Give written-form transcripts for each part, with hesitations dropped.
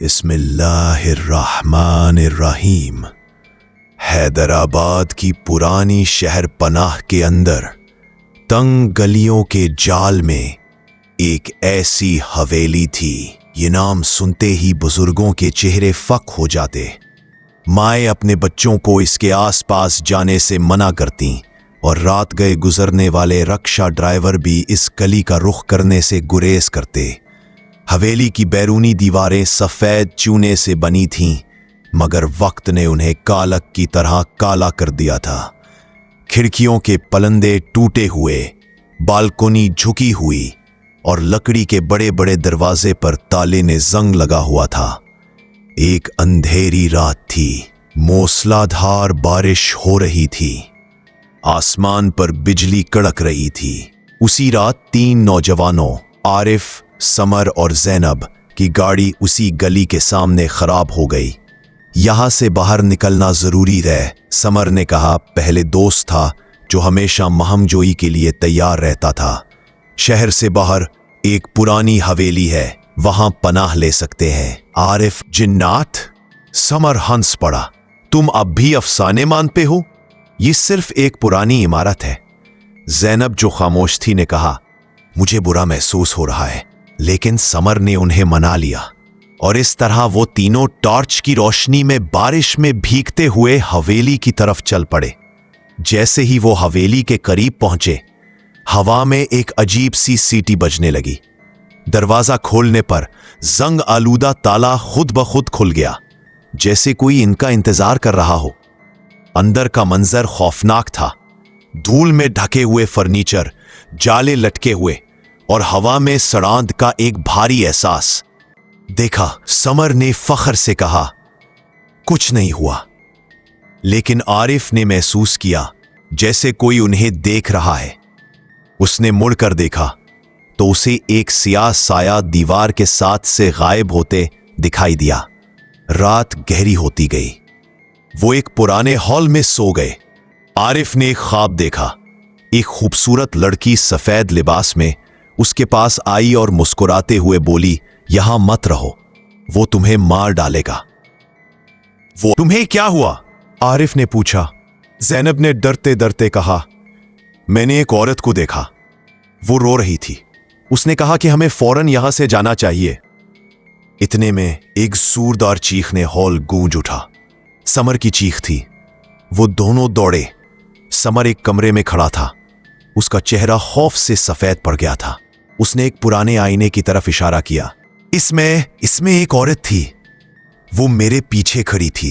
बिस्मिल्लाहिर्रहमानिर्रहीम। हैदराबाद की पुरानी शहर पनाह के अंदर तंग गलियों के जाल में एक ऐसी हवेली थी। ये नाम सुनते ही बुजुर्गों के चेहरे फक हो जाते। माएँ अपने बच्चों को इसके आसपास जाने से मना करती और रात गए गुजरने वाले रक्षा ड्राइवर भी इस गली का रुख करने से गुरेज करते। हवेली की बैरूनी दीवारें सफेद चूने से बनी थीं, मगर वक्त ने उन्हें कालक की तरह काला कर दिया था। खिड़कियों के पलंदे टूटे हुए, बालकोनी झुकी हुई और लकड़ी के बड़े बड़े दरवाजे पर ताले ने जंग लगा हुआ था। एक अंधेरी रात थी, मूसलाधार बारिश हो रही थी, आसमान पर बिजली कड़क रही थी। उसी रात 3 नौजवानों आरिफ, समर और जैनब की गाड़ी उसी गली के सामने खराब हो गई। यहां से बाहर निकलना जरूरी है, समर ने कहा। पहले दोस्त था जो हमेशा महमजोई के लिए तैयार रहता था। शहर से बाहर एक पुरानी हवेली है, वहां पनाह ले सकते हैं। आरिफ, जिन्नात? समर हंस पड़ा। तुम अब भी अफसाने मानते हो? ये सिर्फ एक पुरानी इमारत है। जैनब, जो खामोश थी, ने कहा, मुझे बुरा महसूस हो रहा है। लेकिन समर ने उन्हें मना लिया और इस तरह वो तीनों टॉर्च की रोशनी में बारिश में भीगते हुए हवेली की तरफ चल पड़े। जैसे ही वो हवेली के करीब पहुंचे, हवा में एक अजीब सी सीटी बजने लगी। दरवाजा खोलने पर जंग आलूदा ताला खुद ब खुद खुल गया, जैसे कोई इनका इंतजार कर रहा हो। अंदर का मंजर खौफनाक था। धूल में ढके हुए फर्नीचर, जाले लटके हुए और हवा में सड़ांध का एक भारी एहसास। देखा, समर ने फख्र से कहा, कुछ नहीं हुआ। लेकिन आरिफ ने महसूस किया जैसे कोई उन्हें देख रहा है। उसने मुड़कर देखा तो उसे एक सियाह साया दीवार के साथ से गायब होते दिखाई दिया। रात गहरी होती गई। वो एक पुराने हॉल में सो गए। आरिफ ने एक ख्वाब देखा। एक खूबसूरत लड़की सफेद लिबास में उसके पास आई और मुस्कुराते हुए बोली, यहां मत रहो, वो तुम्हें मार डालेगा। वो तुम्हें क्या हुआ? आरिफ ने पूछा। जैनब ने डरते डरते कहा, मैंने एक औरत को देखा, वो रो रही थी। उसने कहा कि हमें फौरन यहां से जाना चाहिए। इतने में एक जोरदार चीख ने हॉल गूंज उठा। समर की चीख थी। वो दोनों दौड़े। समर एक कमरे में खड़ा था। उसका चेहरा खौफ से सफेद पड़ गया था। उसने एक पुराने आईने की तरफ इशारा किया। इसमें एक औरत थी। वो मेरे पीछे खड़ी थी।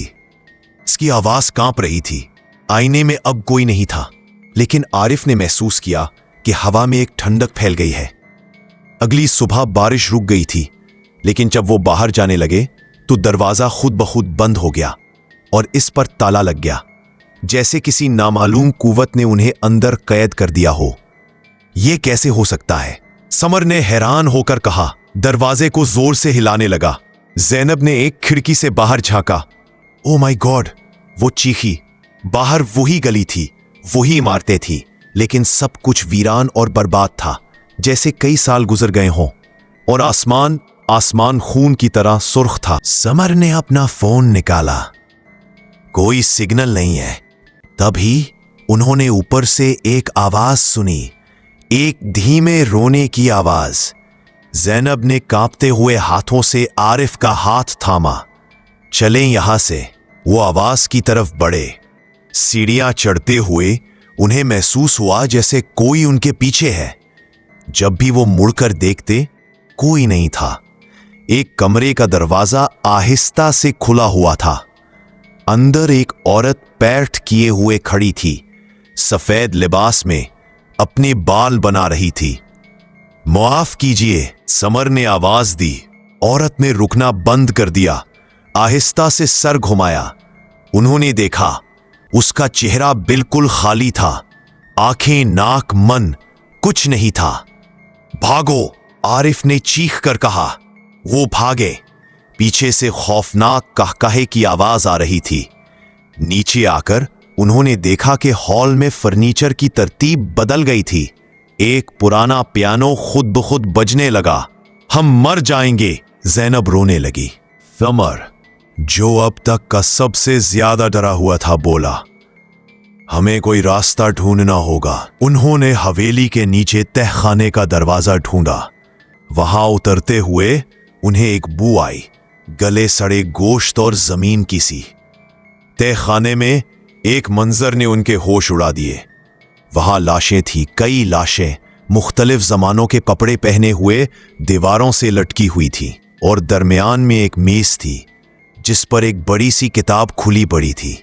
इसकी आवाज कांप रही थी। आईने में अब कोई नहीं था, लेकिन आरिफ ने महसूस किया कि हवा में एक ठंडक फैल गई है। अगली सुबह बारिश रुक गई थी, लेकिन जब वो बाहर जाने लगे तो दरवाजा खुद ब खुद बंद हो गया और इस पर ताला लग गया, जैसे किसी नामालूम कुव्वत ने उन्हें अंदर कैद कर दिया हो। यह कैसे हो सकता है? समर ने हैरान होकर कहा। दरवाजे को जोर से हिलाने लगा। जैनब ने एक खिड़की से बाहर झांका। ओ माय गॉड, वो चीखी। बाहर वही गली थी, वही इमारतें थी, लेकिन सब कुछ वीरान और बर्बाद था, जैसे कई साल गुजर गए हों। और आसमान खून की तरह सुर्ख था। समर ने अपना फोन निकाला। कोई सिग्नल नहीं है। तभी उन्होंने ऊपर से एक आवाज सुनी, एक धीमे रोने की आवाज। जैनब ने कांपते हुए हाथों से आरिफ का हाथ थामा। चलें यहां से, वो आवाज की तरफ बढ़े। सीढ़ियां चढ़ते हुए उन्हें महसूस हुआ जैसे कोई उनके पीछे है। जब भी वो मुड़कर देखते, कोई नहीं था। एक कमरे का दरवाजा आहिस्ता से खुला हुआ था। अंदर एक औरत पैठ किए हुए खड़ी थी, सफेद लिबास में, अपने बाल बना रही थी। माफ कीजिए, समर ने आवाज दी। औरत ने रुकना बंद कर दिया। आहिस्ता से सर घुमाया। उन्होंने देखा, उसका चेहरा बिल्कुल खाली था। आंखें, नाक, मन, कुछ नहीं था। भागो, आरिफ ने चीख कर कहा। वो भागे। पीछे से खौफनाक कहकहे की आवाज आ रही थी। नीचे आकर उन्होंने देखा कि हॉल में फर्नीचर की तरतीब बदल गई थी। एक पुराना पियानो खुद ब खुद बजने लगा। हम मर जाएंगे, जैनब रोने लगी। समर, जो अब तक का सबसे ज्यादा डरा हुआ था, बोला, हमें कोई रास्ता ढूंढना होगा। उन्होंने हवेली के नीचे तहखाने का दरवाजा ढूंढा। वहां उतरते हुए उन्हें एक बू आई, गले सड़े गोश्त और जमीन की सी। तहखाने में एक मंजर ने उनके होश उड़ा दिए। वहां लाशें थी, कई लाशें मुख्तलिफ जमानों के कपड़े पहने हुए दीवारों से लटकी हुई थी, और दरमियान में एक मेज थी जिस पर एक बड़ी सी किताब खुली पड़ी थी।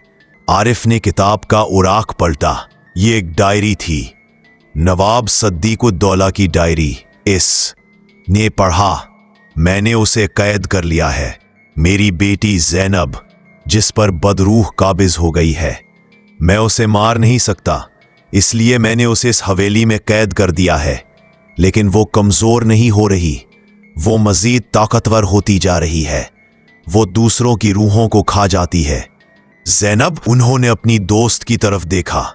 आरिफ ने किताब का उराक पलटा। ये एक डायरी थी, नवाब सद्दीकुद्दौला की डायरी। इस ने पढ़ा, मैंने उसे कैद कर लिया है। मेरी बेटी ज़ैनब, जिस पर बदरूह काबिज हो गई है। मैं उसे मार नहीं सकता, इसलिए मैंने उसे इस हवेली में कैद कर दिया है। लेकिन वो कमजोर नहीं हो रही, वो मजीद ताकतवर होती जा रही है। वो दूसरों की रूहों को खा जाती है। ज़ैनब, उन्होंने अपनी दोस्त की तरफ देखा।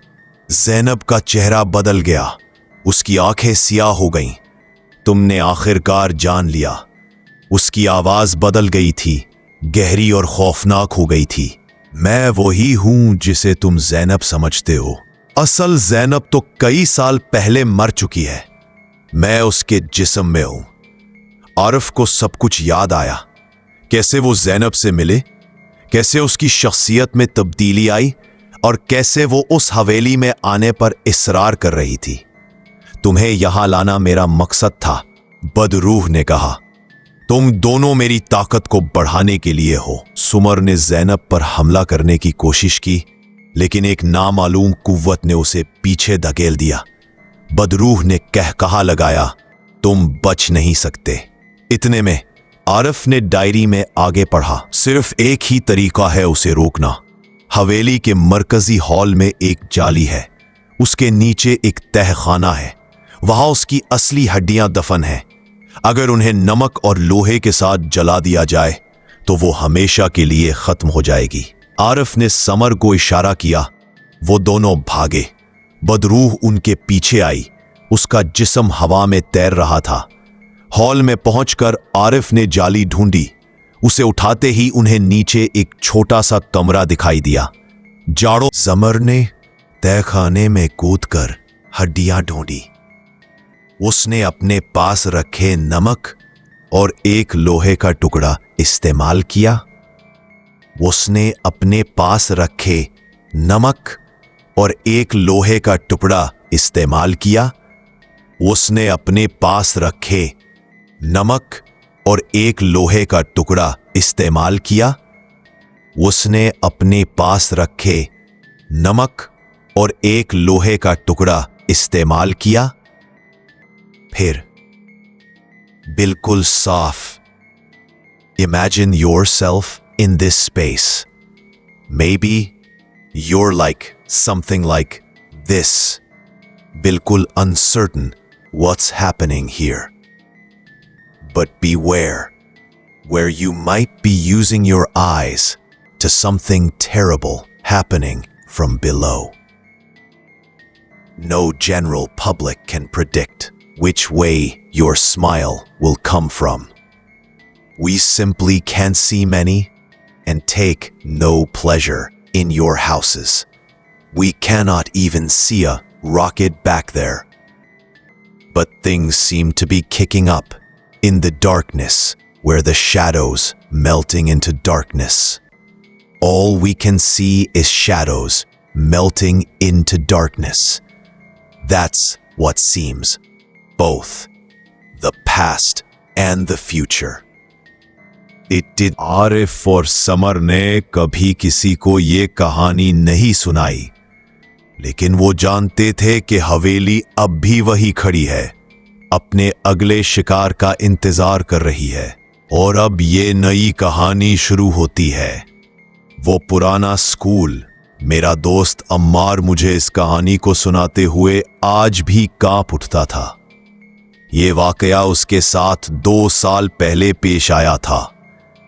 ज़ैनब का चेहरा बदल गया, उसकी आंखें सियाह हो गईं। तुमने आखिरकार जान लिया। उसकी आवाज बदल गई थी, गहरी और खौफनाक हो गई थी। मैं वही हूं जिसे तुम ज़ैनब समझते हो। असल ज़ैनब तो कई साल पहले मर चुकी है। मैं उसके जिस्म में हूं। आरिफ को सब कुछ याद आया, कैसे वो ज़ैनब से मिले, कैसे उसकी शख्सियत में तब्दीली आई, और कैसे वो उस हवेली में आने पर इसरार कर रही थी। तुम्हें यहां लाना मेरा मकसद था, बदरूह ने कहा। तुम दोनों मेरी ताकत को बढ़ाने के लिए हो। सुमर ने ज़ैनब पर हमला करने की कोशिश की, लेकिन एक नामालूम कुव्वत ने उसे पीछे धकेल दिया। बदरूह ने कहकहा लगाया, तुम बच नहीं सकते। इतने में आरिफ ने डायरी में आगे पढ़ा, सिर्फ एक ही तरीका है उसे रोकना। हवेली के मरकजी हॉल में एक जाली है, उसके नीचे एक तहखाना है। वहां उसकी असली हड्डियां दफन हैं। अगर उन्हें नमक और लोहे के साथ जला दिया जाए तो वो हमेशा के लिए खत्म हो जाएगी। आरिफ ने समर को इशारा किया। वो दोनों भागे। बदरूह उनके पीछे आई, उसका जिस्म हवा में तैर रहा था। हॉल में पहुंचकर आरिफ ने जाली ढूंढी। उसे उठाते ही उन्हें नीचे एक छोटा सा कमरा दिखाई दिया। जाड़ो। समर ने तहखाने में कूदकर हड्डियां ढूंढी। उसने अपने पास रखे नमक और एक लोहे का टुकड़ा इस्तेमाल किया। उसने अपने पास रखे नमक और एक लोहे का टुकड़ा इस्तेमाल किया। उसने अपने पास रखे नमक और एक लोहे का टुकड़ा इस्तेमाल किया। उसने अपने पास रखे नमक और एक लोहे का टुकड़ा इस्तेमाल किया। फिर बिल्कुल साफ। Imagine yourself in this space. Maybe you're like something like this. बिल्कुल uncertain what's happening here. But beware, where you might be using your eyes to something terrible happening from below. No general public can predict which way your smile will come from. We simply can't see many and take no pleasure in your houses. We cannot even see a rocket back there. But things seem to be kicking up in the darkness, where the shadows melting into darkness. All we can see is shadows melting into darkness. That's what seems both the past and the future. It did. Arif और summer ने कभी किसी को ये कहानी नहीं सुनाई, लेकिन वो जानते थे कि हवेली अब भी वही खड़ी है, अपने अगले शिकार का इंतजार कर रही है। और अब ये नई कहानी शुरू होती है। वो पुराना स्कूल। मेरा दोस्त अम्मार मुझे इस कहानी को सुनाते हुए आज भी कांप उठता था। ये वाकया उसके साथ 2 साल पहले पेश आया था,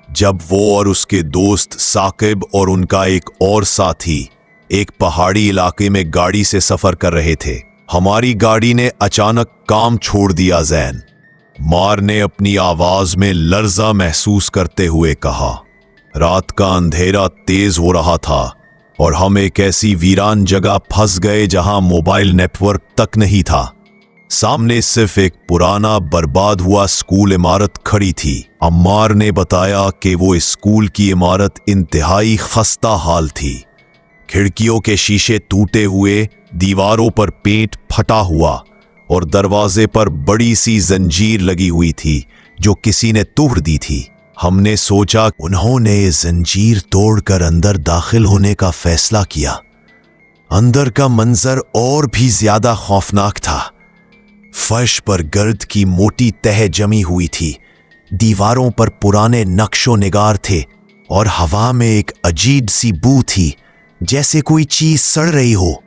जब वो और उसके दोस्त साकिब और उनका एक और साथी एक पहाड़ी इलाके में गाड़ी से सफर कर रहे थे। हमारी गाड़ी ने अचानक काम छोड़ दिया। ज़ैन, मार ने अपनी आवाज में लर्जा महसूस करते हुए कहा। रात का अंधेरा तेज हो रहा था और हम एक ऐसी वीरान जगह फंस गए जहां मोबाइल नेटवर्क तक नहीं था। सामने सिर्फ एक पुराना बर्बाद हुआ स्कूल इमारत खड़ी थी। अम्मार ने बताया कि वो स्कूल की इमारत इंतहाई खस्ता हाल थी। खिड़कियों के शीशे टूटे हुए, दीवारों पर पेंट फटा हुआ और दरवाजे पर बड़ी सी जंजीर लगी हुई थी जो किसी ने तोड़ दी थी। हमने सोचा उन्होंने जंजीर तोड़कर अंदर दाखिल होने का फैसला किया। अंदर का मंजर और भी ज्यादा खौफनाक था। फर्श पर गर्द की मोटी तह जमी हुई थी, दीवारों पर पुराने नक्शो निगार थे और हवा में एक अजीब सी बू थी, जैसे कोई चीज सड़ रही हो।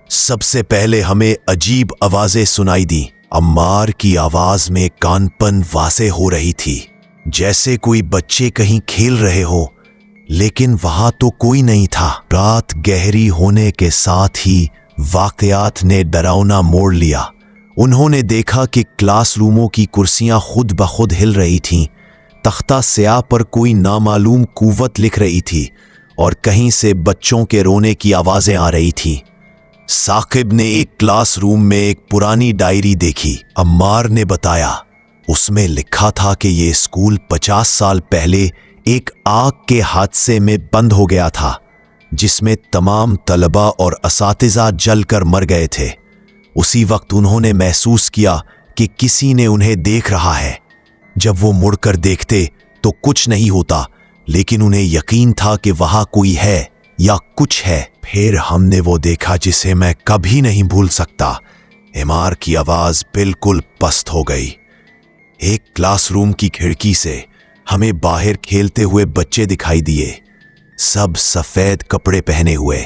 सबसे पहले हमें अजीब आवाजें सुनाई दी। अम्मार की आवाज में कानपन वासे हो रही थी, जैसे कोई बच्चे कहीं खेल रहे हो, लेकिन वहां तो कोई नहीं था। रात गहरी होने के साथ ही वाकयात ने डरावना मोड़ लिया। उन्होंने देखा कि क्लासरूमों की कुर्सियां खुद ब खुद हिल रही थीं, तख्ता स्याह पर कोई नामालूम कुव्वत लिख रही थी और कहीं से बच्चों के रोने की आवाजें आ रही थीं। साकिब ने एक क्लासरूम में एक पुरानी डायरी देखी। अम्मार ने बताया उसमें लिखा था कि ये स्कूल 50 साल पहले एक आग के हादसे में बंद हो गया था, जिसमें तमाम तलबा और असातिज़ा जलकर मर गए थे। उसी वक्त उन्होंने महसूस किया कि किसी ने उन्हें देख रहा है। जब वो मुड़कर देखते तो कुछ नहीं होता, लेकिन उन्हें यकीन था कि वहां कोई है या कुछ है। फिर हमने वो देखा जिसे मैं कभी नहीं भूल सकता। इमार की आवाज बिल्कुल पस्त हो गई। एक क्लासरूम की खिड़की से हमें बाहर खेलते हुए बच्चे दिखाई दिए, सब सफेद कपड़े पहने हुए,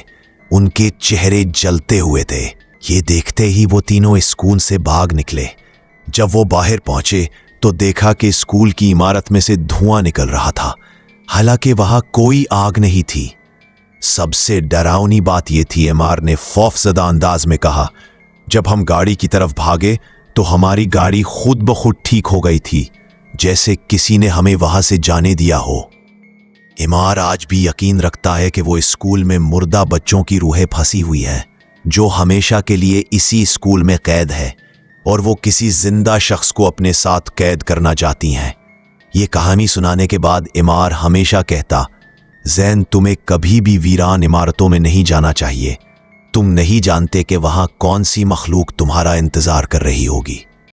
उनके चेहरे जलते हुए थे। ये देखते ही वो तीनों स्कूल से भाग निकले। जब वो बाहर पहुंचे तो देखा कि स्कूल की इमारत में से धुआं निकल रहा था, हालांकि वहां कोई आग नहीं थी। सबसे डरावनी बात यह थी, एमार ने खौफजदा अंदाज में कहा, जब हम गाड़ी की तरफ भागे तो हमारी गाड़ी खुद ब खुद ठीक हो गई थी, जैसे किसी ने हमें वहां से जाने दिया हो। एमार आज भी यकीन रखता है कि वो स्कूल में मुर्दा बच्चों की रूहें फंसी हुई है, जो हमेशा के लिए इसी स्कूल में कैद है, और वो किसी जिंदा शख्स को अपने साथ कैद करना चाहती हैं। ये कहानी सुनाने के बाद एमार हमेशा कहता, ज़ैन, तुम्हें कभी भी वीरान इमारतों में नहीं जाना चाहिए। तुम नहीं जानते कि वहां कौन सी मखलूक तुम्हारा इंतजार कर रही होगी।